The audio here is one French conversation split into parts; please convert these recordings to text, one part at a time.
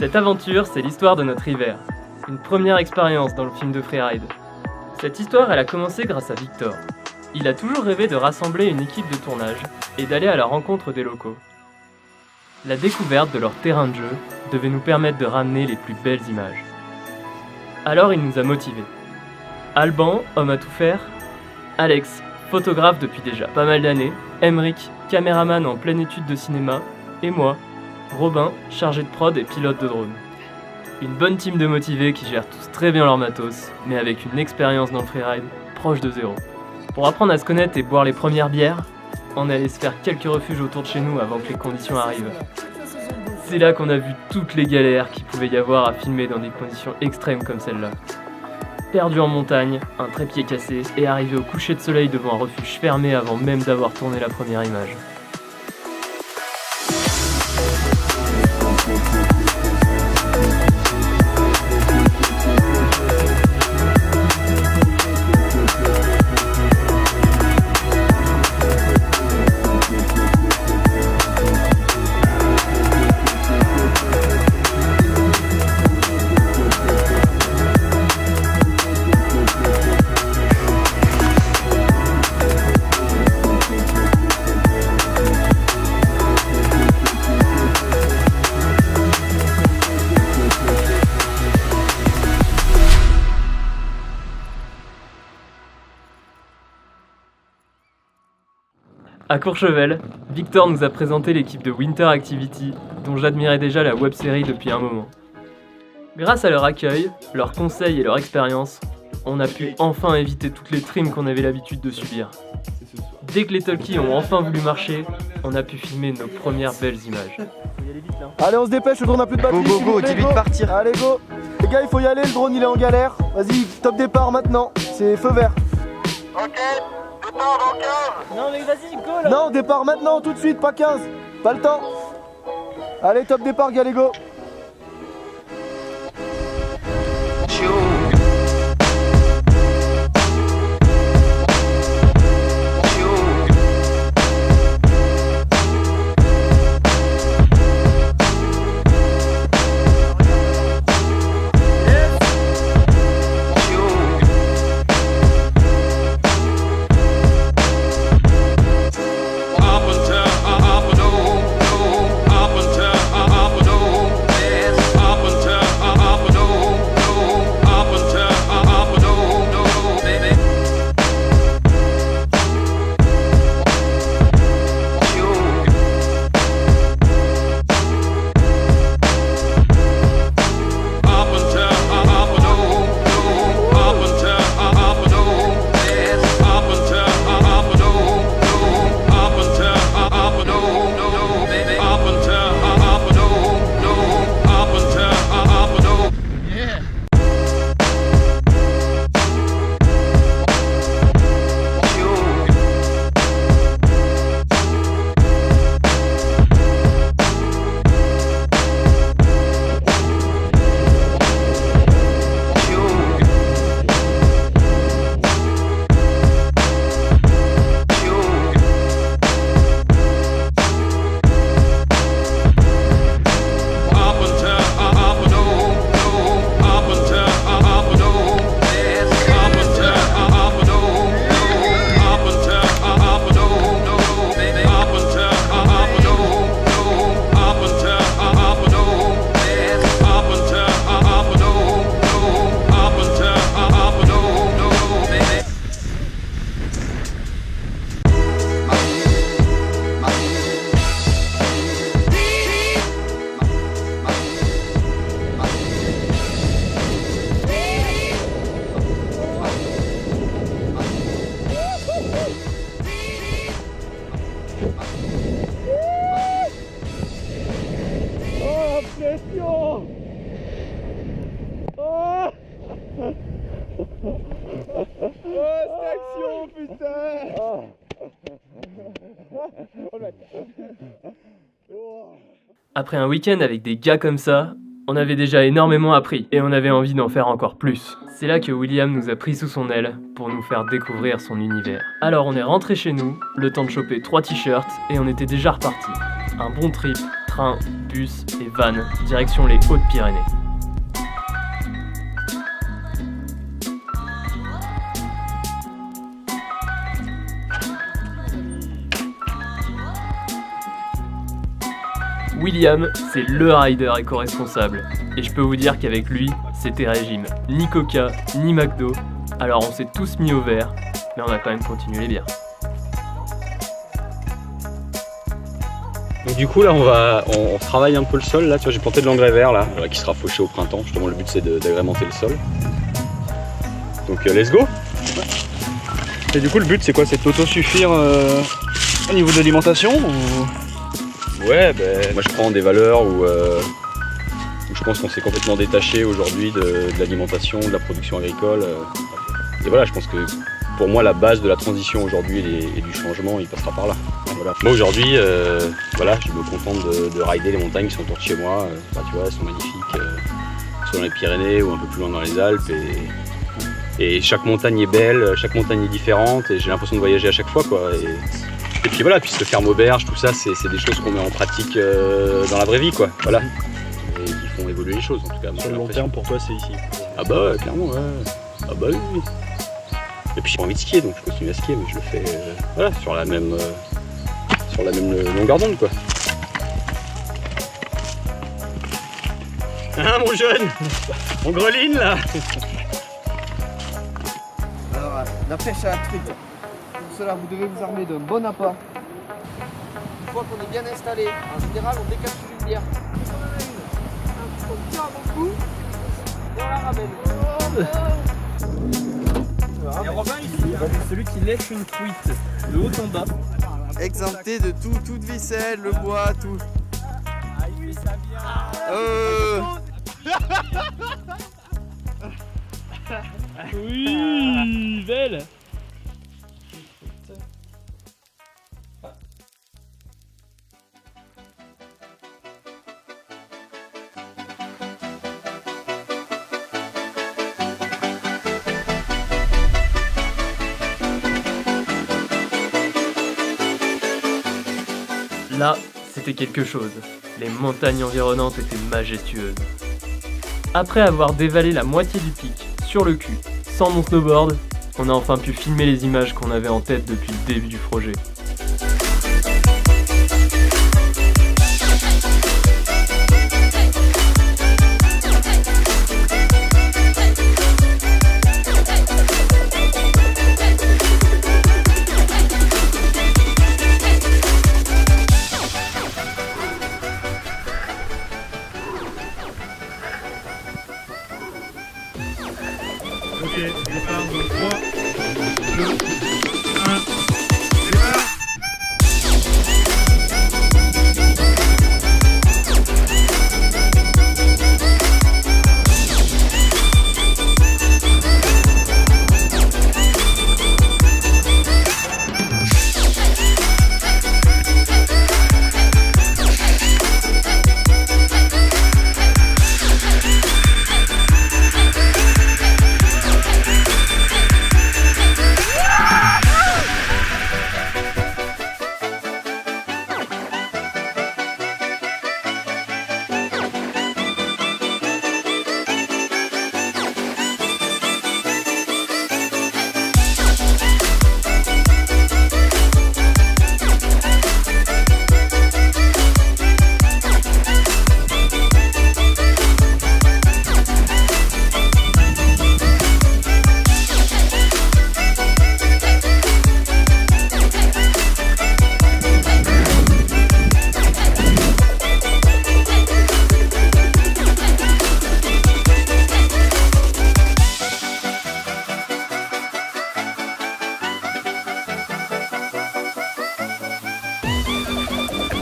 Cette aventure, c'est l'histoire de notre hiver. Une première expérience dans le film de Freeride. Cette histoire, elle a commencé grâce à Victor. Il a toujours rêvé de rassembler une équipe de tournage et d'aller à la rencontre des locaux. La découverte de leur terrain de jeu devait nous permettre de ramener les plus belles images. Alors il nous a motivés. Alban, homme à tout faire. Alex, photographe depuis déjà pas mal d'années. Emric, caméraman en pleine étude de cinéma. Et moi, Robin, chargé de prod et pilote de drone. Une bonne team de motivés qui gèrent tous très bien leur matos, mais avec une expérience dans le freeride proche de zéro. Pour apprendre à se connaître et boire les premières bières, on est allé se faire quelques refuges autour de chez nous avant que les conditions arrivent. C'est là qu'on a vu toutes les galères qu'il pouvait y avoir à filmer dans des conditions extrêmes comme celle-là. Perdu en montagne, un trépied cassé et arrivé au coucher de soleil devant un refuge fermé avant même d'avoir tourné la première image. À Courchevel, Victor nous a présenté l'équipe de Winter Activity, dont j'admirais déjà la web-série depuis un moment. Grâce à leur accueil, leurs conseils et leur expérience, on a pu enfin éviter toutes les trims qu'on avait l'habitude de subir. Dès que les talkies ont enfin voulu marcher, on a pu filmer nos premières belles images. Allez, on se dépêche, le drone n'a plus de batterie. Go, dis vite partir. Allez, go. Les gars, il faut y aller, le drone il est en galère. Vas-y, top départ maintenant, c'est feu vert. Ok, départ dans 15. Non mais vas-y, go là. Non, départ maintenant, tout de suite, pas 15. Pas le temps. Allez, top départ, gars, les go. Après un week-end avec des gars comme ça, on avait déjà énormément appris et on avait envie d'en faire encore plus. C'est là que William nous a pris sous son aile pour nous faire découvrir son univers. Alors on est rentré chez nous, le temps de choper 3 t-shirts et on était déjà reparti. Un bon trip, train, bus et van, direction les Hautes-Pyrénées. William, c'est le rider éco-responsable. Et je peux vous dire qu'avec lui, c'était régime. Ni Coca, ni McDo. Alors on s'est tous mis au vert, mais on a quand même continué les bières. Donc du coup là on travaille un peu le sol là, tu vois, j'ai planté de l'engrais vert là, qui sera fauché au printemps. Justement le but c'est d'agrémenter le sol. Donc let's go. Et du coup le but c'est quoi? C'est de t'autosuffire au niveau de l'alimentation ou... Ouais, moi je prends des valeurs où je pense qu'on s'est complètement détaché aujourd'hui de l'alimentation, de la production agricole. Et voilà, je pense que pour moi la base de la transition aujourd'hui et du changement il passera par là. Voilà. Moi aujourd'hui, voilà, je me contente de rider les montagnes qui sont autour de chez moi. Tu vois, elles sont magnifiques, soit dans les Pyrénées ou un peu plus loin dans les Alpes. Et chaque montagne est belle, chaque montagne est différente et j'ai l'impression de voyager à chaque fois, quoi. Et puis voilà, puis se ferme auberge, tout ça, c'est des choses qu'on met en pratique dans la vraie vie, quoi. Voilà. Et qui font évoluer les choses, en tout cas. Sur le long terme, pour toi, c'est ici. Ah bah ouais, clairement, ouais. Ah bah oui. Et puis j'ai pas envie de skier, donc je continue à skier, mais je le fais voilà, sur la même longueur d'onde, quoi. Hein, mon jeune? On greline, là? Alors, la pêche à la truite. Pour cela, vous devez vous armer d'un bon appât. Une fois qu'on est bien installé, en général, on décapsule une bière. On tire à mon cou et on la ramène. Et Robin ici, celui qui lèche une truite de haut en bas. Exempté de toute ficelle, le bois, tout. Ah, il fait ça bien. Oui, belle. Là, c'était quelque chose. Les montagnes environnantes étaient majestueuses. Après avoir dévalé la moitié du pic, sur le cul, sans mon snowboard, on a enfin pu filmer les images qu'on avait en tête depuis le début du projet. Ok, départ dans 3, 2, 1, départ.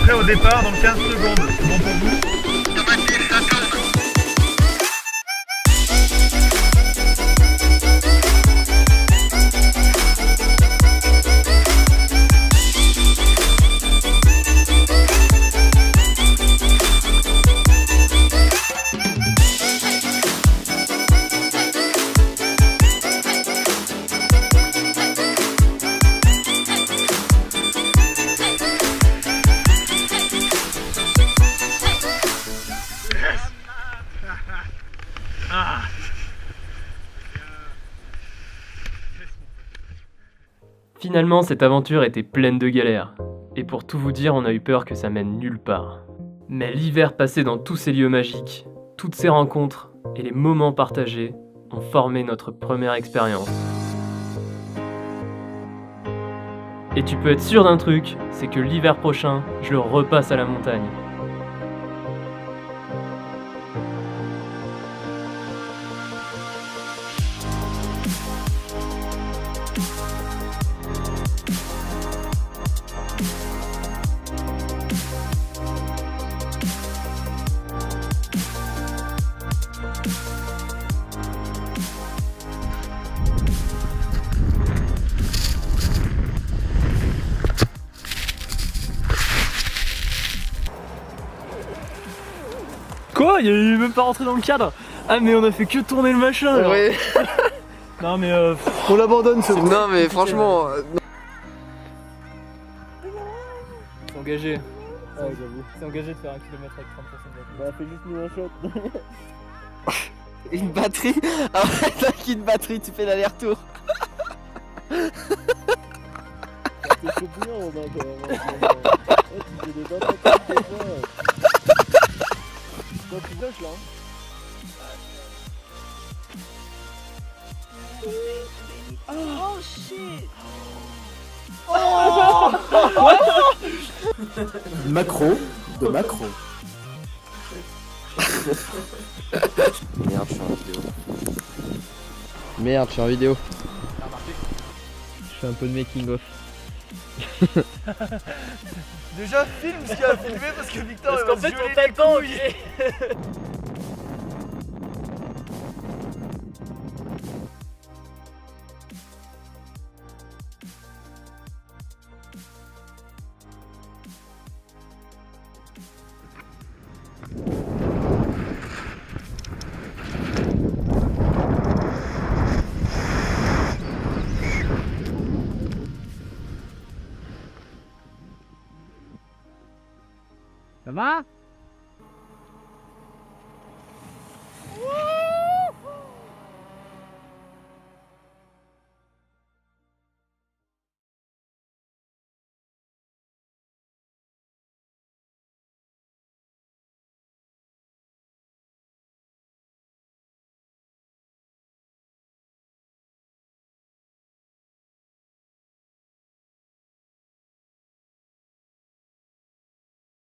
Prêt au départ dans 15 secondes. C'est bon pour vous? Finalement, cette aventure était pleine de galères. Et pour tout vous dire, on a eu peur que ça mène nulle part. Mais l'hiver passé dans tous ces lieux magiques, toutes ces rencontres et les moments partagés ont formé notre première expérience. Et tu peux être sûr d'un truc, c'est que l'hiver prochain, je le repasse à la montagne. Quoi? Il est même pas rentré dans le cadre. Ah mais on a fait que tourner le machin alors. Ouais. Non mais On l'abandonne ce Non mais franchement, c'est engagé. Ouais j'avoue. C'est engagé de faire 1 km avec 30% de batterie. Bah fais juste nous un shot. une batterie. Ah ouais, avec une batterie, tu fais l'aller-retour. C'est bien, on va tu fais des bateaux comme ça. Toi tu lâches là. Macro de macro. Merde, je suis en vidéo. Merde, je suis en vidéo. Je fais un peu de making of. Déjà filme ce qu'il a filmé parce que Victor Parce qu'en fait on t'attend, ok. Ça va?